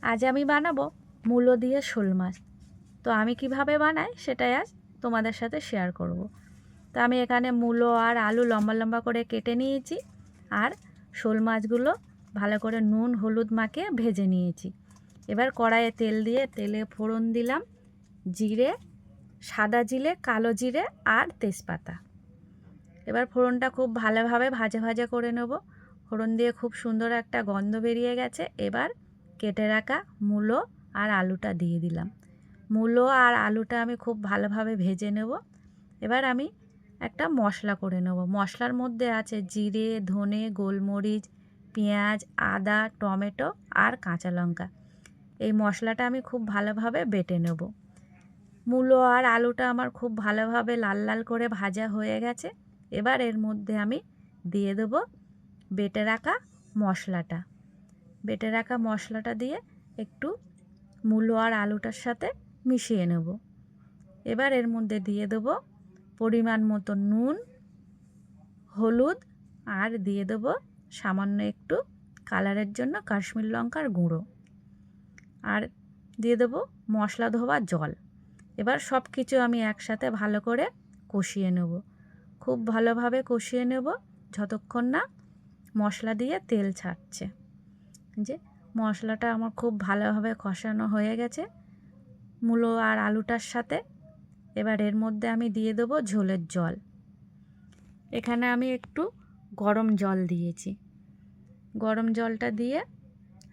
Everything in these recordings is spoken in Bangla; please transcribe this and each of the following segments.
আজ আমি বানাবো মূলো দিয়ে শোল মাছ। তো আমি কিভাবে বানাই সেটাই আজ তোমাদের সাথে শেয়ার করব। তো আমি এখানে মূলো আর আলু লম্বা লম্বা করে কেটে নিয়েছি, আর শোল মাছগুলো ভালো করে নুন হলুদ মাখিয়ে ভেজে নিয়েছি। এবার কড়াইয়ে তেল দিয়ে তেলে ফোড়ন দিলাম জিরে, সাদা জিরে, কালো জিরে আর তেজপাতা। এবার ফোড়নটা খুব ভালোভাবে ভাজা ভাজা করে নেব। ফোড়ন দিয়ে খুব সুন্দর একটা গন্ধ বেরিয়ে গেছে। এবার কেটে রাখা মূলো আর আলুটা দিয়ে দিলাম। মূলো আর আলুটা আমি খুব ভালোভাবে ভেজে নেব। এবার আমি একটা মশলা করে নেব। মশলার মধ্যে আছে জিরে, ধনে, গোলমরিচ, পেঁয়াজ, আদা, টমেটো আর কাঁচা লঙ্কা। এই মশলাটা আমি খুব ভালোভাবে বেটে নেব। মূলো আর আলুটা আমার খুব ভালোভাবে লাল লাল করে ভাজা হয়ে গেছে। এবার এর মধ্যে আমি দিয়ে দেবো বেটে রাখা মশলাটা। বেটে রাখা মশলাটা দিয়ে একটু মূলো আর আলুটার সাথে মিশিয়ে নেব। এবার এর মধ্যে দিয়ে দেবো পরিমাণ মতো নুন, হলুদ আর দিয়ে দেবো সামান্য একটু কালারের জন্য কাশ্মীর লঙ্কার গুঁড়ো, আর দিয়ে দেবো মশলা ধোয়া জল। এবার সব কিছু আমি একসাথে ভালো করে কষিয়ে নেব। খুব ভালোভাবে কষিয়ে নেব যতক্ষণ না মশলা দিয়ে তেল ছাড়ছে। যে মশলাটা আমার খুব ভালোভাবে কষানো হয়ে গেছে মূলো আর আলুটার সাথে। এবার এর মধ্যে আমি দিয়ে দেবো ঝোলের জল। এখানে আমি একটু গরম জল দিয়েছি। গরম জলটা দিয়ে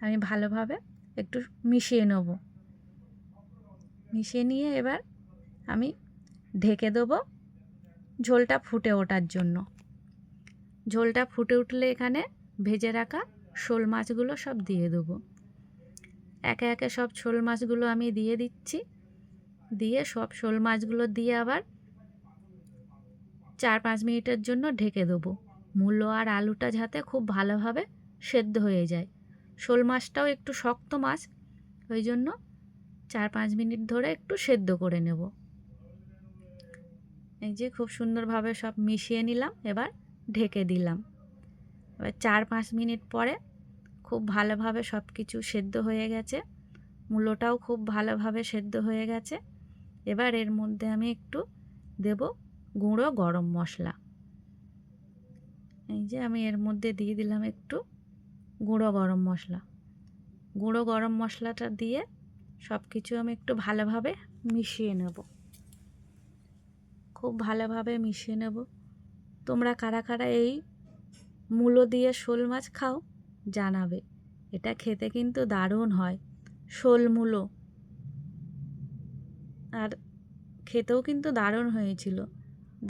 আমি ভালোভাবে একটু মিশিয়ে নেব। মিশিয়ে নিয়ে এবার আমি ঢেকে দেবো ঝোলটা ফুটে ওঠার জন্য। ঝোলটা ফুটে উঠলে এখানে ভেজে রাখা শোল মাছগুলো সব দিয়ে দেবো। একে একে সব শোল মাছগুলো আমি দিয়ে দিচ্ছি। দিয়ে সব শোল মাছগুলো দিয়ে আবার 4-5 মিনিটের জন্য ঢেকে দেবো। মূলো আর আলুটা যাতে খুব ভালোভাবে সেদ্ধ হয়ে যায়। শোল মাছটাও একটু শক্ত মাছ, ওই জন্য 4-5 মিনিট ধরে একটু সেদ্ধ করে নেব। এই যে খুব সুন্দরভাবে সব মিশিয়ে নিলাম। এবার ঢেকে দিলাম। এবার 4-5 মিনিট পরে খুব ভালোভাবে সব কিছু সেদ্ধ হয়ে গেছে। মূলোটাও খুব ভালোভাবে সেদ্ধ হয়ে গেছে। এবার এর মধ্যে আমি একটু দেব গুঁড়ো গরম মশলা। এই যে আমি এর মধ্যে দিয়ে দিলাম একটু গুঁড়ো গরম মশলা। গুঁড়ো গরম মশলাটা দিয়ে সব কিছু আমি একটু ভালোভাবে মিশিয়ে নেব। খুব ভালোভাবে মিশিয়ে নেব। তোমরা কারা কারা এই মূলো দিয়ে শোল মাছ খাও জানাবে। এটা খেতে কিন্তু দারুণ হয়, শোল মূলো। আর খেতেও কিন্তু দারুণ হয়েছিল,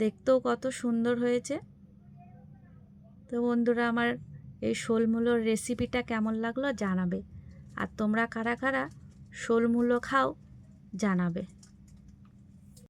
দেখতেও কত সুন্দর হয়েছে। তো বন্ধুরা, আমার এই শোল মূলোর রেসিপিটা কেমন লাগলো জানাবে। আর তোমরা কারা কারা শোল মূলো খাও জানাবে।